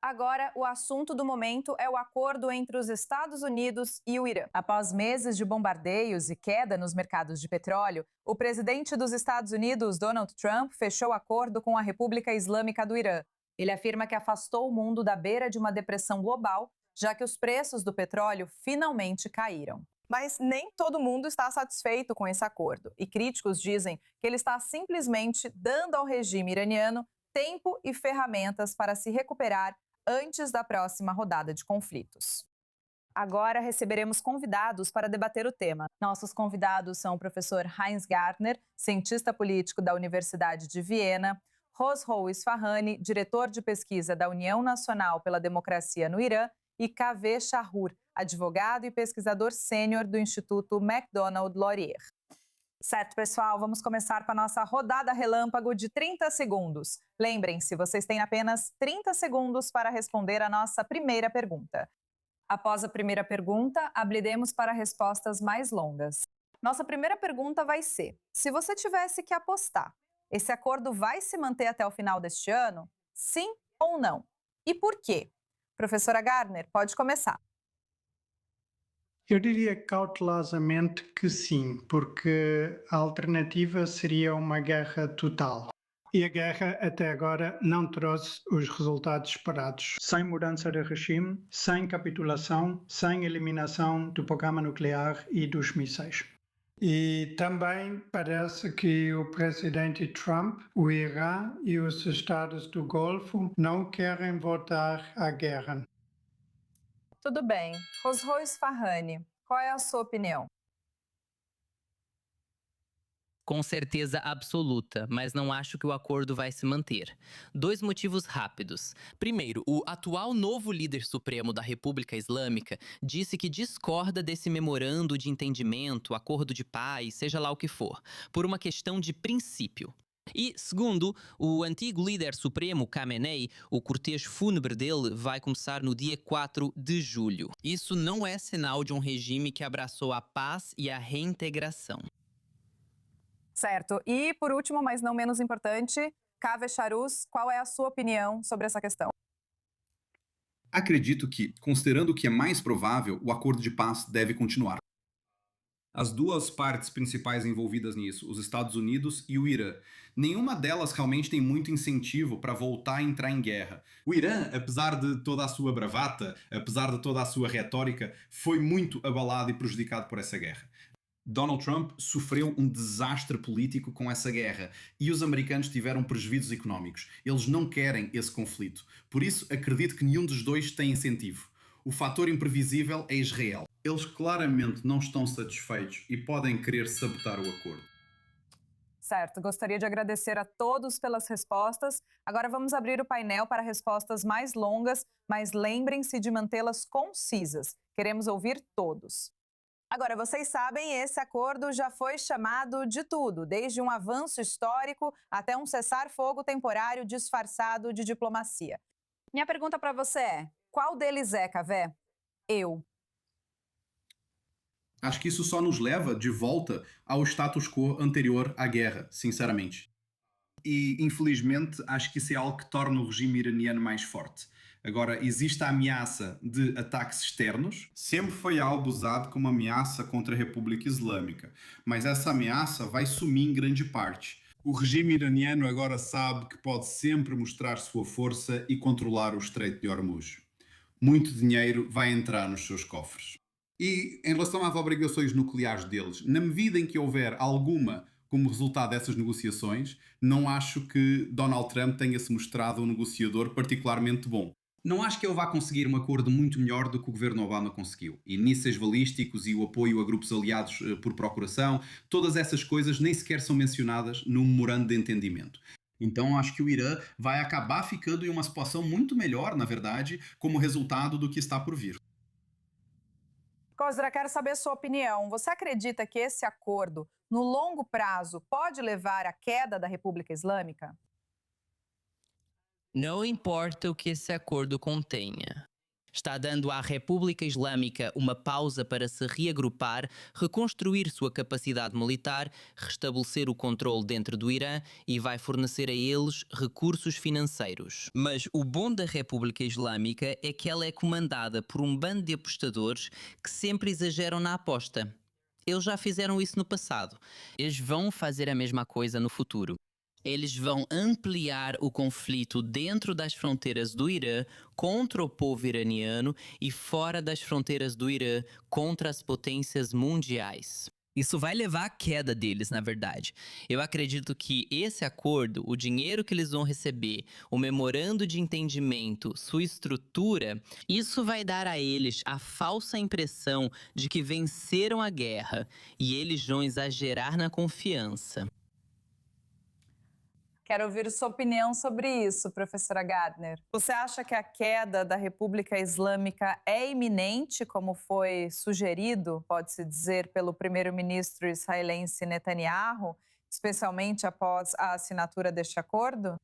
Agora, o assunto do momento é o acordo entre os Estados Unidos e o Irã. Após meses de bombardeios e queda nos mercados de petróleo, o presidente dos Estados Unidos, Donald Trump, fechou acordo com a República Islâmica do Irã. Ele afirma que afastou o mundo da beira de uma depressão global, já que os preços do petróleo finalmente caíram. Mas nem todo mundo está satisfeito com esse acordo, e críticos dizem que ele está simplesmente dando ao regime iraniano tempo e ferramentas para se recuperar antes da próxima rodada de conflitos. Agora receberemos convidados para debater o tema. Nossos convidados são o professor Heinz Gärtner, cientista político da Universidade de Viena, Hosroe Isfahani, diretor de pesquisa da União Nacional pela Democracia no Irã, e Kaveh Shahrour, advogado e pesquisador sênior do Instituto MacDonald Laurier. Certo, pessoal, vamos começar com a nossa rodada relâmpago de 30 segundos. Lembrem-se, vocês têm apenas 30 segundos para responder a nossa primeira pergunta. Após a primeira pergunta, abriremos para respostas mais longas. Nossa primeira pergunta vai ser: se você tivesse que apostar, esse acordo vai se manter até o final deste ano? Sim ou não? E por quê? Professora Gärtner, pode começar. Eu diria cautelosamente que sim, porque a alternativa seria uma guerra total. E a guerra até agora não trouxe os resultados esperados. Sem mudança de regime, sem capitulação, sem eliminação do programa nuclear e dos mísseis. E também parece que o presidente Trump, o Irã e os Estados do Golfo não querem voltar à guerra. Tudo bem. Hosroe Isfahani, qual é a sua opinião? Com certeza absoluta, mas não acho que o acordo vai se manter. Dois motivos rápidos. Primeiro, o atual novo líder supremo da República Islâmica disse que discorda desse memorando de entendimento, acordo de paz, seja lá o que for, por uma questão de princípio. E, segundo, o antigo líder supremo, Khamenei, o cortejo fúnebre dele vai começar no dia 4 de julho. Isso não é sinal de um regime que abraçou a paz e a reintegração. Certo. E, por último, mas não menos importante, Kaveh Shahrour, qual é a sua opinião sobre essa questão? Acredito que, considerando o que é mais provável, o acordo de paz deve continuar. As duas partes principais envolvidas nisso, os Estados Unidos e o Irã, nenhuma delas realmente tem muito incentivo para voltar a entrar em guerra. O Irã, apesar de toda a sua bravata, apesar de toda a sua retórica, foi muito abalado e prejudicado por essa guerra. Donald Trump sofreu um desastre político com essa guerra e os americanos tiveram prejuízos económicos. Eles não querem esse conflito. Por isso, acredito que nenhum dos dois tem incentivo. O fator imprevisível é Israel. Eles claramente não estão satisfeitos e podem querer sabotar o acordo. Certo, gostaria de agradecer a todos pelas respostas. Agora vamos abrir o painel para respostas mais longas, mas lembrem-se de mantê-las concisas. Queremos ouvir todos. Agora, vocês sabem, esse acordo já foi chamado de tudo, desde um avanço histórico até um cessar-fogo temporário disfarçado de diplomacia. Minha pergunta para você é: qual deles é, Kaveh? Eu. Acho que isso só nos leva de volta ao status quo anterior à guerra, sinceramente. E, infelizmente, acho que isso é algo que torna o regime iraniano mais forte. Agora, existe a ameaça de ataques externos. Sempre foi algo usado como ameaça contra a República Islâmica, mas essa ameaça vai sumir em grande parte. O regime iraniano agora sabe que pode sempre mostrar sua força e controlar o Estreito de Hormuz. Muito dinheiro vai entrar nos seus cofres. E em relação às obrigações nucleares deles, na medida em que houver alguma como resultado dessas negociações, não acho que Donald Trump tenha se mostrado um negociador particularmente bom. Não acho que ele vá conseguir um acordo muito melhor do que o governo Obama conseguiu. E mísseis balísticos e o apoio a grupos aliados por procuração, todas essas coisas nem sequer são mencionadas no memorando de entendimento. Então acho que o Irã vai acabar ficando em uma situação muito melhor, na verdade, como resultado do que está por vir. Cosra, quero saber a sua opinião. Você acredita que esse acordo, no longo prazo, pode levar à queda da República Islâmica? Não importa o que esse acordo contenha. Está dando à República Islâmica uma pausa para se reagrupar, reconstruir sua capacidade militar, restabelecer o controle dentro do Irã e vai fornecer a eles recursos financeiros. Mas o bom da República Islâmica é que ela é comandada por um bando de apostadores que sempre exageram na aposta. Eles já fizeram isso no passado. Eles vão fazer a mesma coisa no futuro. Eles vão ampliar o conflito dentro das fronteiras do Irã contra o povo iraniano e fora das fronteiras do Irã contra as potências mundiais. Isso vai levar à queda deles, na verdade. Eu acredito que esse acordo, o dinheiro que eles vão receber, o memorando de entendimento, sua estrutura, isso vai dar a eles a falsa impressão de que venceram a guerra e eles vão exagerar na confiança. Quero ouvir sua opinião sobre isso, professora Gardner. Você acha que a queda da República Islâmica é iminente, como foi sugerido, pode-se dizer, pelo primeiro-ministro israelense Netanyahu, especialmente após a assinatura deste acordo?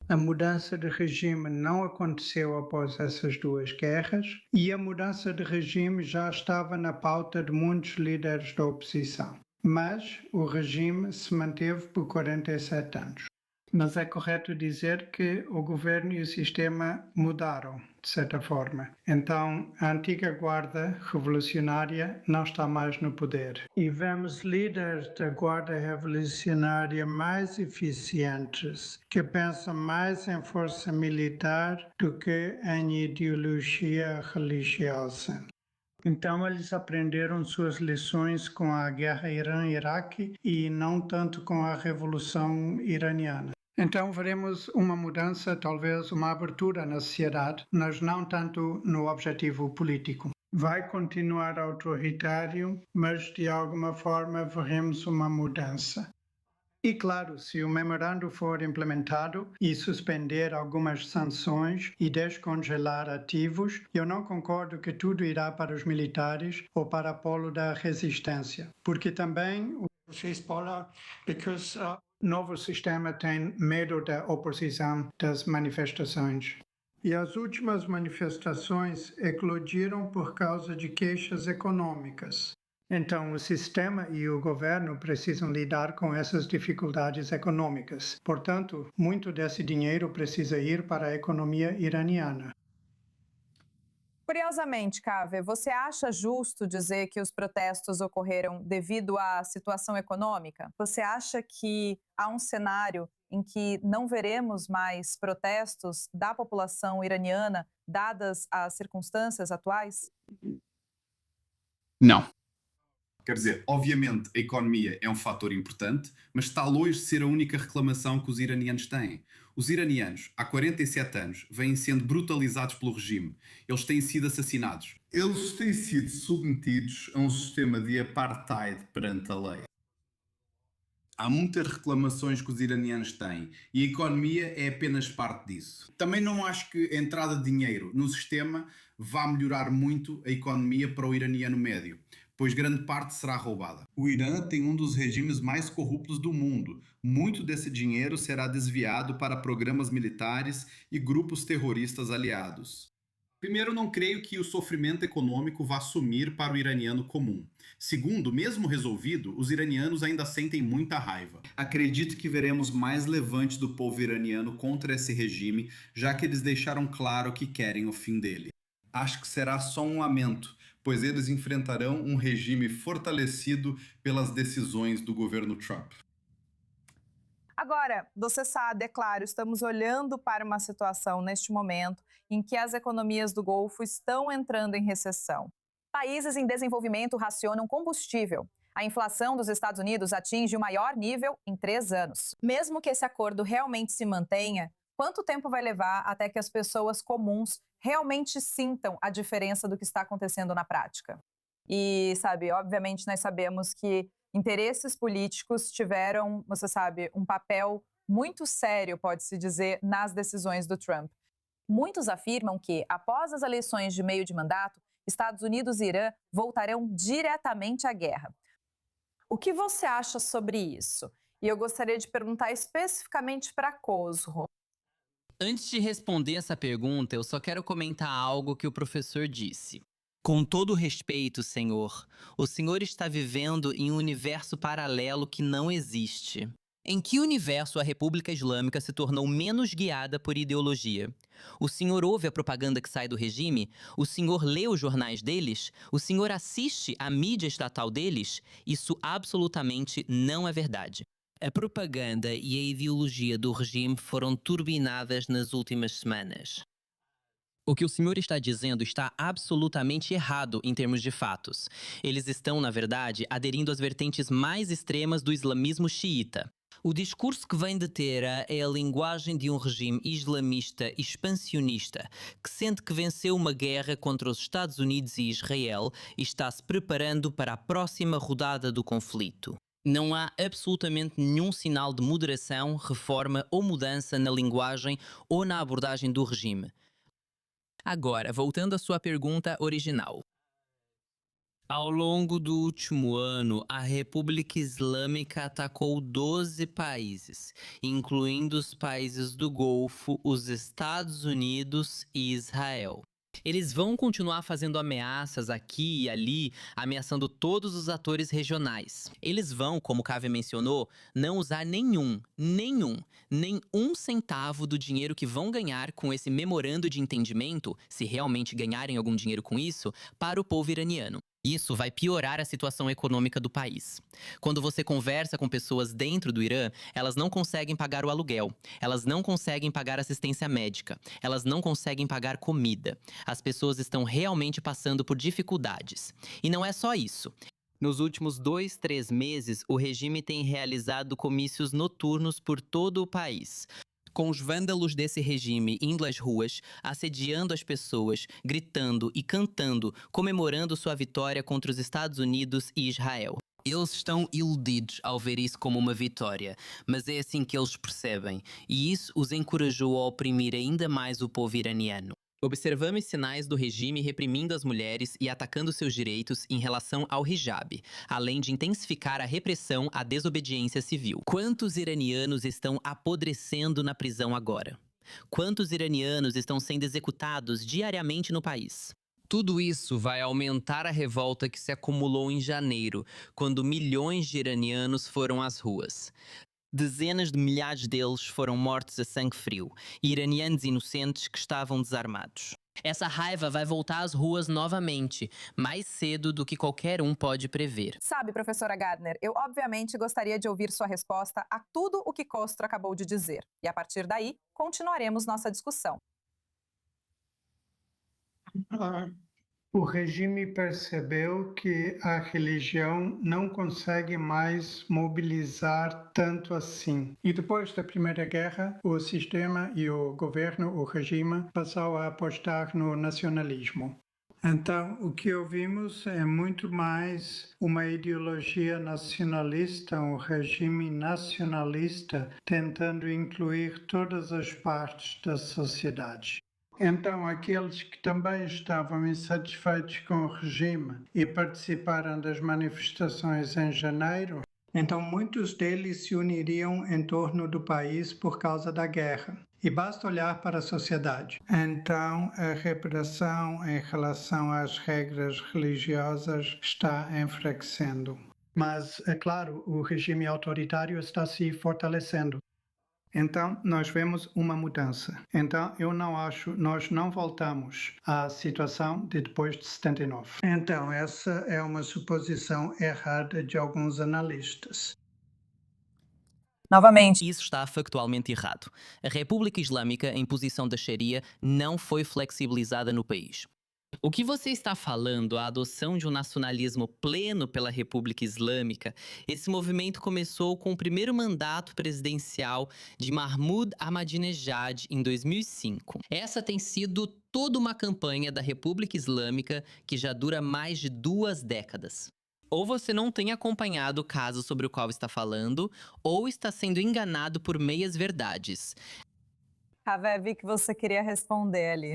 A mudança de regime não aconteceu após essas duas guerras e a mudança de regime já estava na pauta de muitos líderes da oposição. Mas o regime se manteve por 47 anos. Mas é correto dizer que o governo e o sistema mudaram, de certa forma. Então, a antiga guarda revolucionária não está mais no poder. E vemos líderes da guarda revolucionária mais eficientes, que pensam mais em força militar do que em ideologia religiosa. Então, eles aprenderam suas lições com a guerra Irã-Iraque e não tanto com a Revolução Iraniana. Então, veremos uma mudança, talvez uma abertura na sociedade, mas não tanto no objetivo político. Vai continuar autoritário, mas de alguma forma veremos uma mudança. E claro, se o memorando for implementado e suspender algumas sanções e descongelar ativos, eu não concordo que tudo irá para os militares ou para o polo da resistência, porque também o Hezbollah, porque o novo sistema tem medo da oposição das manifestações. E as últimas manifestações eclodiram por causa de queixas econômicas. Então, o sistema e o governo precisam lidar com essas dificuldades econômicas. Portanto, muito desse dinheiro precisa ir para a economia iraniana. Curiosamente, Kaveh, você acha justo dizer que os protestos ocorreram devido à situação econômica? Você acha que há um cenário em que não veremos mais protestos da população iraniana, dadas as circunstâncias atuais? Não. Quer dizer, obviamente a economia é um fator importante, mas está longe de ser a única reclamação que os iranianos têm. Os iranianos, há 47 anos, vêm sendo brutalizados pelo regime. Eles têm sido assassinados. Eles têm sido submetidos a um sistema de apartheid perante a lei. Há muitas reclamações que os iranianos têm e a economia é apenas parte disso. Também não acho que a entrada de dinheiro no sistema vá melhorar muito a economia para o iraniano médio, pois grande parte será roubada. O Irã tem um dos regimes mais corruptos do mundo. Muito desse dinheiro será desviado para programas militares e grupos terroristas aliados. Primeiro, não creio que o sofrimento econômico vá sumir para o iraniano comum. Segundo, mesmo resolvido, os iranianos ainda sentem muita raiva. Acredito que veremos mais levante do povo iraniano contra esse regime, já que eles deixaram claro que querem o fim dele. Acho que será só um lamento, pois eles enfrentarão um regime fortalecido pelas decisões do governo Trump. Agora, você sabe, é claro, estamos olhando para uma situação neste momento em que as economias do Golfo estão entrando em recessão. Países em desenvolvimento racionam combustível. A inflação dos Estados Unidos atinge o maior nível em 3 anos. Mesmo que esse acordo realmente se mantenha, quanto tempo vai levar até que as pessoas comuns realmente sintam a diferença do que está acontecendo na prática? E, sabe, obviamente nós sabemos que interesses políticos tiveram, você sabe, um papel muito sério, pode-se dizer, nas decisões do Trump. Muitos afirmam que, após as eleições de meio de mandato, Estados Unidos e Irã voltarão diretamente à guerra. O que você acha sobre isso? E eu gostaria de perguntar especificamente para Khosrow. Antes de responder essa pergunta, eu só quero comentar algo que o professor disse. Com todo respeito, senhor, o senhor está vivendo em um universo paralelo que não existe. Em que universo a República Islâmica se tornou menos guiada por ideologia? O senhor ouve a propaganda que sai do regime? O senhor lê os jornais deles? O senhor assiste à mídia estatal deles? Isso absolutamente não é verdade. A propaganda e a ideologia do regime foram turbinadas nas últimas semanas. O que o senhor está dizendo está absolutamente errado em termos de fatos. Eles estão, na verdade, aderindo às vertentes mais extremas do islamismo xiita. O discurso que vem de Teherã é a linguagem de um regime islamista expansionista que sente que venceu uma guerra contra os Estados Unidos e Israel e está se preparando para a próxima rodada do conflito. Não há absolutamente nenhum sinal de moderação, reforma ou mudança na linguagem ou na abordagem do regime. Agora, voltando à sua pergunta original. Ao longo do último ano, a República Islâmica atacou 12 países, incluindo os países do Golfo, os Estados Unidos e Israel. Eles vão continuar fazendo ameaças aqui e ali, ameaçando todos os atores regionais. Eles vão, como o Cave mencionou, não usar nem um centavo do dinheiro que vão ganhar com esse memorando de entendimento, se realmente ganharem algum dinheiro com isso, para o povo iraniano. Isso vai piorar a situação econômica do país. Quando você conversa com pessoas dentro do Irã, elas não conseguem pagar o aluguel, elas não conseguem pagar assistência médica, elas não conseguem pagar comida. As pessoas estão realmente passando por dificuldades. E não é só isso. Nos últimos 2-3 meses, o regime tem realizado comícios noturnos por todo o país, com os vândalos desse regime indo às ruas, assediando as pessoas, gritando e cantando, comemorando sua vitória contra os Estados Unidos e Israel. Eles estão iludidos ao ver isso como uma vitória, mas é assim que eles percebem, e isso os encorajou a oprimir ainda mais o povo iraniano. Observamos sinais do regime reprimindo as mulheres e atacando seus direitos em relação ao hijab, além de intensificar a repressão à desobediência civil. Quantos iranianos estão apodrecendo na prisão agora? Quantos iranianos estão sendo executados diariamente no país? Tudo isso vai aumentar a revolta que se acumulou em janeiro, quando milhões de iranianos foram às ruas. Dezenas de milhares deles foram mortos a sangue frio, e iranianos inocentes que estavam desarmados. Essa raiva vai voltar às ruas novamente, mais cedo do que qualquer um pode prever. Sabe, professora Gardner, eu obviamente gostaria de ouvir sua resposta a tudo o que Costro acabou de dizer. E a partir daí, continuaremos nossa discussão. O regime percebeu que a religião não consegue mais mobilizar tanto assim. E depois da Primeira Guerra, o sistema e o governo, o regime, passou a apostar no nacionalismo. Então, o que ouvimos é muito mais uma ideologia nacionalista, um regime nacionalista, tentando incluir todas as partes da sociedade. Então, aqueles que também estavam insatisfeitos com o regime e participaram das manifestações em janeiro, então muitos deles se uniriam em torno do país por causa da guerra. E basta olhar para a sociedade. Então, a repressão em relação às regras religiosas está enfraquecendo. Mas, é claro, o regime autoritário está se fortalecendo. Então, nós vemos uma mudança. Então, eu não acho, nós não voltamos à situação de depois de 79. Então, essa é uma suposição errada de alguns analistas. Novamente. Isso está factualmente errado. A República Islâmica, em posição da Sharia, não foi flexibilizada no país. O que você está falando, a adoção de um nacionalismo pleno pela República Islâmica, esse movimento começou com o primeiro mandato presidencial de Mahmoud Ahmadinejad em 2005. Essa tem sido toda uma campanha da República Islâmica que já dura mais de 2 décadas. Ou você não tem acompanhado o caso sobre o qual está falando, ou está sendo enganado por meias-verdades. Ravé, vi que você queria responder ali.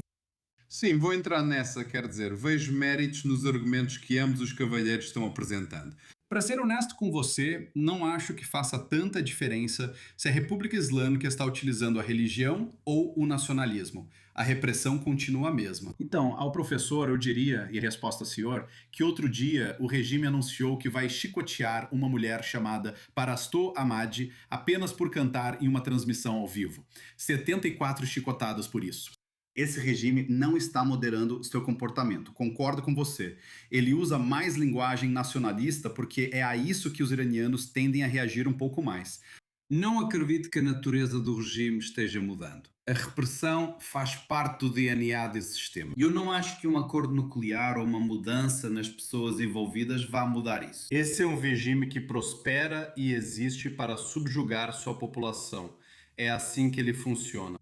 Sim, vou entrar nessa, quer dizer, vejo méritos nos argumentos que ambos os cavalheiros estão apresentando. Para ser honesto com você, não acho que faça tanta diferença se a República Islâmica está utilizando a religião ou o nacionalismo. A repressão continua a mesma. Então, ao professor, eu diria, e resposta ao senhor, que outro dia o regime anunciou que vai chicotear uma mulher chamada Parasto Ahmadi apenas por cantar em uma transmissão ao vivo. 74 chicotadas por isso. Esse regime não está moderando seu comportamento. Concordo com você. Ele usa mais linguagem nacionalista porque é a isso que os iranianos tendem a reagir um pouco mais. Não acredito que a natureza do regime esteja mudando. A repressão faz parte do DNA desse sistema. Eu não acho que um acordo nuclear ou uma mudança nas pessoas envolvidas vá mudar isso. Esse é um regime que prospera e existe para subjugar sua população. É assim que ele funciona.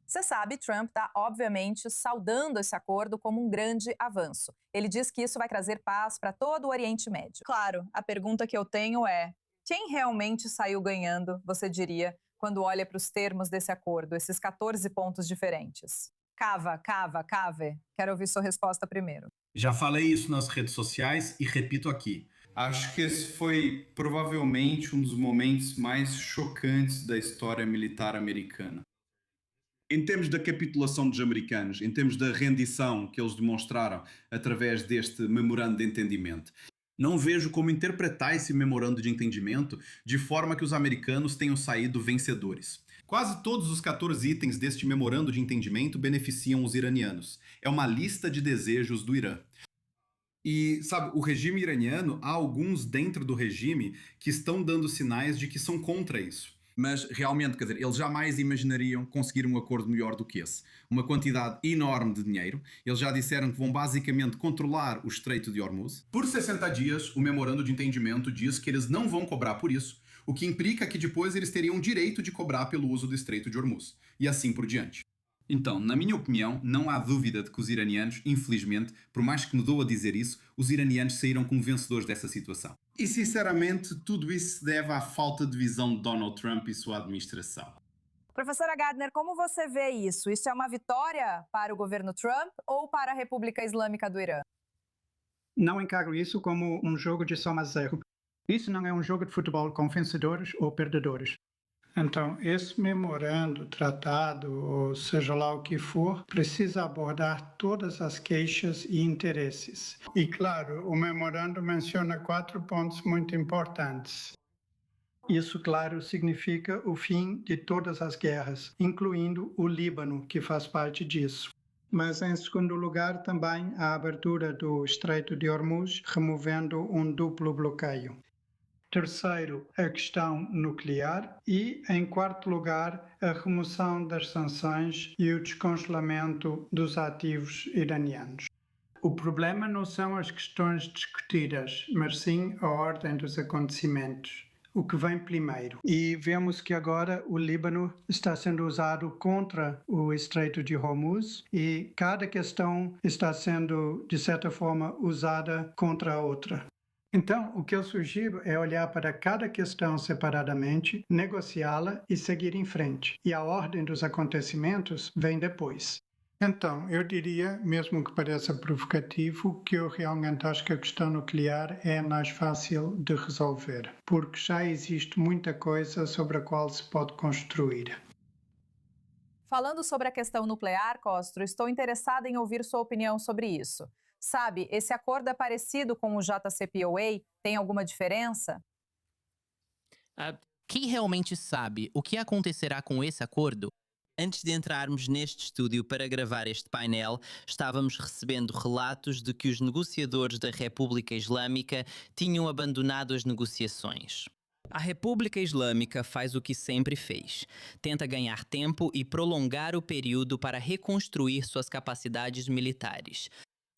Você sabe, Trump está, obviamente, saudando esse acordo como um grande avanço. Ele diz que isso vai trazer paz para todo o Oriente Médio. Claro, a pergunta que eu tenho é: quem realmente saiu ganhando, você diria, quando olha para os termos desse acordo, esses 14 pontos diferentes? Cave. Quero ouvir sua resposta primeiro. Já falei isso nas redes sociais e repito aqui. Acho que esse foi provavelmente um dos momentos mais chocantes da história militar americana. Em termos da capitulação dos americanos, em termos da rendição que eles demonstraram através deste memorando de entendimento, não vejo como interpretar esse memorando de entendimento de forma que os americanos tenham saído vencedores. Quase todos os 14 itens deste memorando de entendimento beneficiam os iranianos. É uma lista de desejos do Irã. E, sabe, o regime iraniano, há alguns dentro do regime que estão dando sinais de que são contra isso. Mas realmente, quer dizer, eles jamais imaginariam conseguir um acordo melhor do que esse. Uma quantidade enorme de dinheiro. Eles já disseram que vão basicamente controlar o Estreito de Hormuz. Por 60 dias, o memorando de entendimento diz que eles não vão cobrar por isso, o que implica que depois eles teriam direito de cobrar pelo uso do Estreito de Hormuz. E assim por diante. Então, na minha opinião, não há dúvida de que os iranianos, infelizmente, por mais que me dou a dizer isso, os iranianos saíram como vencedores dessa situação. E, sinceramente, tudo isso se deve à falta de visão de Donald Trump e sua administração. Professora Gardner, como você vê isso? Isso é uma vitória para o governo Trump ou para a República Islâmica do Irã? Não encaro isso como um jogo de soma zero. Isso não é um jogo de futebol com vencedores ou perdedores. Então, esse memorando, tratado, ou seja lá o que for, precisa abordar todas as queixas e interesses. E, claro, o memorando menciona 4 pontos muito importantes. Isso, claro, significa o fim de todas as guerras, incluindo o Líbano, que faz parte disso. Mas, em segundo lugar, também a abertura do Estreito de Hormuz, removendo um duplo bloqueio. Terceiro, a questão nuclear e, em quarto lugar, a remoção das sanções e o descongelamento dos ativos iranianos. O problema não são as questões discutidas, mas sim a ordem dos acontecimentos, o que vem primeiro. E vemos que agora o Líbano está sendo usado contra o Estreito de Hormuz e cada questão está sendo, de certa forma, usada contra a outra. Então, o que eu sugiro é olhar para cada questão separadamente, negociá-la e seguir em frente. E a ordem dos acontecimentos vem depois. Então, eu diria, mesmo que pareça provocativo, que eu realmente acho que a questão nuclear é mais fácil de resolver, porque já existe muita coisa sobre a qual se pode construir. Falando sobre a questão nuclear, Costro, estou interessada em ouvir sua opinião sobre isso. Sabe, esse acordo é parecido com o JCPOA? Tem alguma diferença? Quem realmente sabe o que acontecerá com esse acordo? Antes de entrarmos neste estúdio para gravar este painel, estávamos recebendo relatos de que os negociadores da República Islâmica tinham abandonado as negociações. A República Islâmica faz o que sempre fez. Tenta ganhar tempo e prolongar o período para reconstruir suas capacidades militares.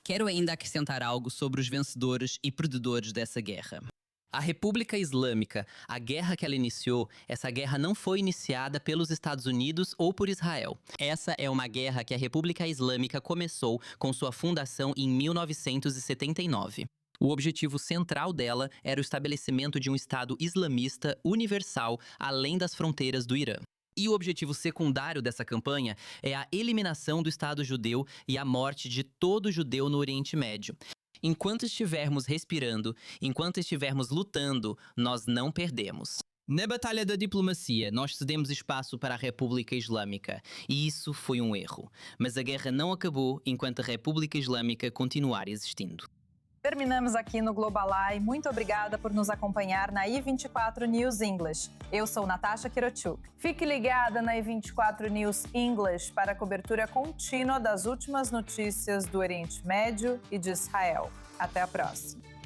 Quero ainda acrescentar algo sobre os vencedores e perdedores dessa guerra. A República Islâmica, a guerra que ela iniciou, essa guerra não foi iniciada pelos Estados Unidos ou por Israel. Essa é uma guerra que a República Islâmica começou com sua fundação em 1979. O objetivo central dela era o estabelecimento de um Estado islamista universal além das fronteiras do Irã. E o objetivo secundário dessa campanha é a eliminação do Estado judeu e a morte de todo judeu no Oriente Médio. Enquanto estivermos respirando, enquanto estivermos lutando, nós não perdemos. Na batalha da diplomacia, nós cedemos espaço para a República Islâmica, e isso foi um erro. Mas a guerra não acabou enquanto a República Islâmica continuar existindo. Terminamos aqui no Global Eye. Muito obrigada por nos acompanhar na I24 News English. Eu sou Natasha Kirochuk. Fique ligada na I24 News English para a cobertura contínua das últimas notícias do Oriente Médio e de Israel. Até a próxima.